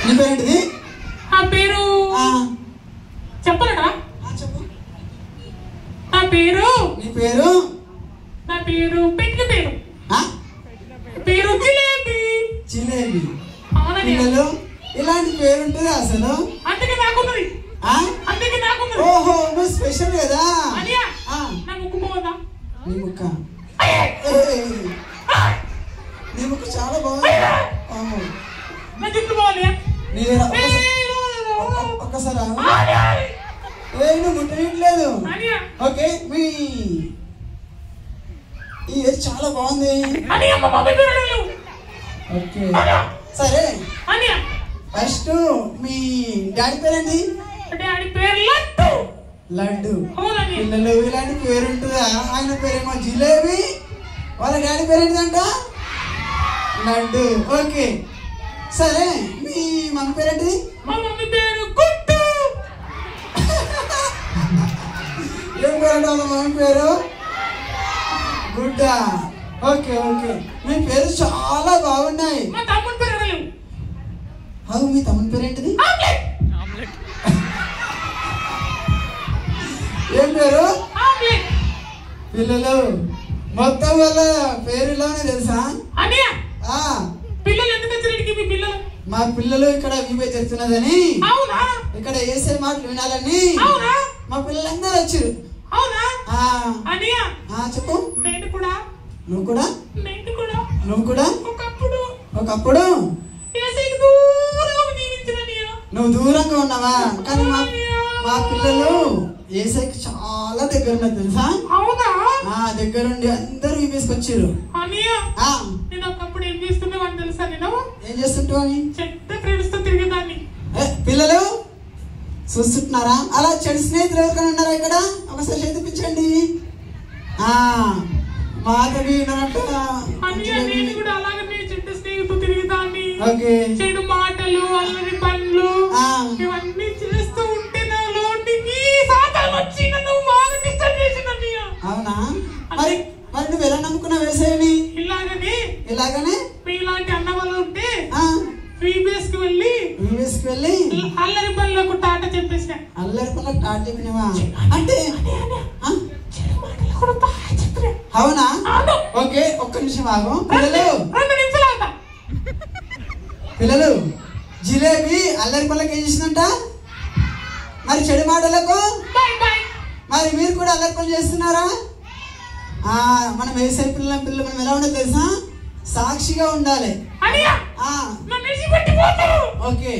నీ పేరేంటిది? నా పేరు చెప్పలేదా? చెప్పు. నా పేరు. నీ పేరు? నా పేరు పెట్టిన పేరు పేరు జిలేబీ. జిలేబీ. పిల్లలు ఇలాంటి పేరు ఉంటుంది అసలు? అందుకే నాకున్నది. అందుకే నాకున్నది. ఓహో, నువ్వు స్పెషల్ కదా. నా ముక్కు బాగుందా? నీ ముక్క నీ ముక్కు చాలా బాగుంది. నా జుట్టు బాగుంది. ఒక్కసారి నువ్వు ముట్టలేదు. ఓకే, మీ ఈ ఏజ్ చాలా బాగుంది. ఓకే సరే, ఫస్ట్ మీ డాడీ పేరేంటి? డాడీ పేరు లడ్డు. లడ్డు. పిల్లలు ఇలాంటి పేరు ఉంటుందా? ఆయన పేరేమో జిలేబీ, వాళ్ళ డాడీ పేరేంటిదంట లడ్డు. ఓకే సరే, మీ మమ్మీ పేరేంటి? మా మమ్మీ పేరు గుడ్డు. ఏం పేరంట వాళ్ళ మమ్మీ పేరు? గుడ్డ. ఓకే ఓకే, మీ పేరు చాలా బాగున్నాయి. మా తమ్ముడి పేరు అడగలేవు. మీ తమ్ముడి పేరేంటిది? ఏం పేరు? పిల్లలు మొత్తం వాళ్ళ పేరులోనే తెలుసా? పిల్లలు ఎందుకు వచ్చారు? మీ పిల్లలు? మా పిల్లలు ఇక్కడ వివే చెప్తున్నదని, అవునా? ఇక్కడ ఏసే మాటలు వినాలని మా పిల్లలందరూ వచ్చారు. అవునా? చెప్పు. నేను కూడా. నువ్వు కూడా? నేను కూడా. నువ్వు కూడా? ఒకప్పుడు నువ్వు దూరంగా ఉన్నావా? కానీ మా పిల్లలు ఏసైకి చాలా దగ్గర ఉన్నారు తెలుసా? అవునా? దగ్గరుండి అందరూ వివేసుకొచ్చారు. నేను ఒకప్పుడు ఏం చేస్తున్నావు తెలుసా? నేను ఏం చేస్తుంటావు అని చెడ్డ ఫ్రెండ్స్ తో తిరిగేదాన్ని. పిల్లలు చూస్తున్నారా? అలా చెడు స్నేహితులు ఎవరికైనా ఉన్నారా ఇక్కడ? ఒకసారి చూపించండి. మాధవి నేను కూడా అలాగే చెడ్డ స్నేహితులు తిరిగేదాన్ని. చెడు మాటలు, అల్లరి పనులు ఇవన్నీ చేస్తూ ఉంటే నాలోని సాతాను వచ్చి నన్ను బాగా డిస్టర్బ్ చేసిందండి. అవునా? మరి నువ్వు ఎలా నమ్ముకున్నావు వేసేవి? ఇలాగనే ఇలాంటి అన్న వాళ్ళు ఉంటే VBS కి వెళ్ళి అల్లరి పనులకు టాటా చెప్పేసా. అల్లరి పనులకు టాటా చెప్పినవా? అంటే అవునా? ఓకే, ఒక్క నిమిషం ఆగు. పిల్లలు జిలేబీ అల్లరి పనులకు ఏం చేసిందంట? మరి చెడు మాటలకు? మరి మీరు కూడా అల్లరి పనులు చేస్తున్నారా? మనం వేసే పిల్లలు మనం ఎలా ఉండాలి తెలుసా? సాక్షిగా ఉండాలి. ఓకే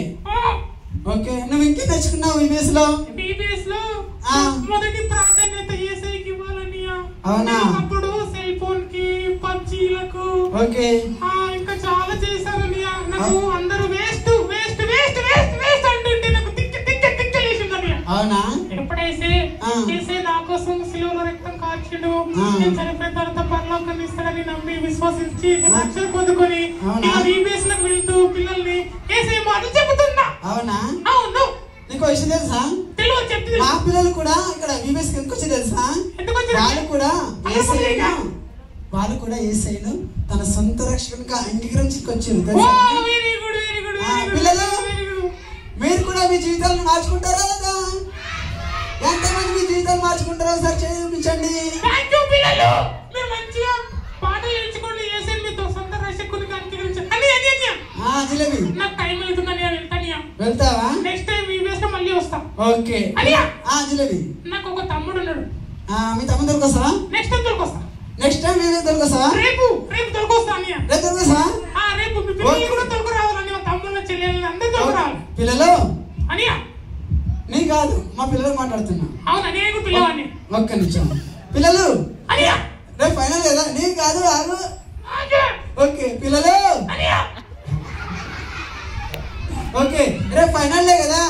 ఓకే, నువ్వు ఇంకే తెచ్చుకున్నావు VBS లో? మొదటి ప్రాధాన్యత యేసయ్యకి ఇవ్వాలని. అవునా? అప్పుడు సెల్ ఫోన్ కి, పబ్జీలకు, ఓకే ఇంకా చాలా చేశారని. నాకు అందరూ waste waste waste waste waste అంటుంటే నాకు తిక్కలేసిందని. అవునా? ఎప్పుడైతే యేసయ్య నా కోసం సిలువలో రక్తం కార్చిండు, నేను చనిపోయిన తర్వాత పరలోకాన్ని ఇస్తాడని నమ్మి విశ్వసించి రక్షణ పొందుకొని VBS లకు వెళ్తూ పిల్లల్ని యేసయ్య మాటలు చెబుతున్నా. అవునా? అవును. నీకు విషయం తెలుసా? మా పిల్లలు కూడా ఇక్కడ VBS కి ఎందుకు వచ్చి తెలుసా? వాళ్ళు కూడా యేసయ్యను తన సొంత రక్షకునిగా అంగీకరించుకొచ్చారు తెలుసా? పిల్లలు మీరు కూడా మీ జీవితాలను మార్చుకుంటారా లేదా? ఎంతమంది మీ జీవితాలు మార్చుకుంటారో ఒకసారి చూపించండి. జిలేబీ వెళ్తావా? నెక్స్ట్ టైం VBS లో మళ్ళీ వస్తా. ఓకే జిలేబీ. నాకు ఒక తమ్ముడు ఉన్నాడు. మీ తమ్ముడు దొరికొస్తావా? నెక్స్ట్ టైం దొరికొస్తా. నెక్స్ట్ టైం దొరికొస్తావా? రేపు దొరికొస్తా అన్నయ్య. రేపు దొరికొస్తావా? రేపు మీ పిల్లలు కూడా దొరకరావాలని, మా తమ్ముళ్ళ చెల్లెళ్ళు అందరూ దొరకరావాలి. పిల్లలు అన్నయ్య నీ కాదు, మా పిల్లలు మాట్లాడుతున్నా. అవునా? నేను పిల్లవాడిని. ఒక్క నిమిషం. పిల్లలు అన్నయ్య రేపు ఫైనల్ కదా? నీ కాదు, ఆగు. ఓకే పిల్లలు, ఓకే రేపు ఫైనల్ డే కదా?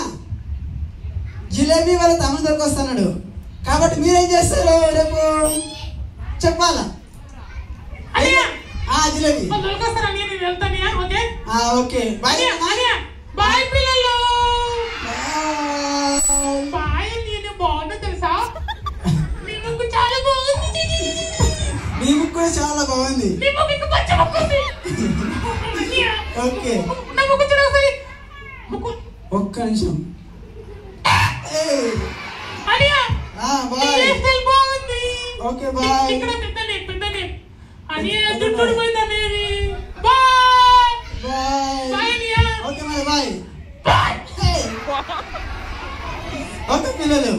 జిలేబీ వాళ్ళ తమ్ముడు దొరికొస్తున్నాడు కాబట్టి మీరేం చేస్తారు రేపు చెప్పాలా? జిలేబీ ఓకే బాయ్. బాయ్ పిల్లలు. బాయ్. నేను బాగున్నా తెలుసా? మీ ముక్కు చాలా బాగుంది. మీ ముక్కు కూడా చాలా బాగుంది. ఓకే ఒక్క నిమిషం. Okay bye. ఇక్కడ పెద్ద నేమ్ అని జుట్టు పోయిందా Mary. Bye bye bye. Okay మరి బాయ్. ఓకే పిల్లలు.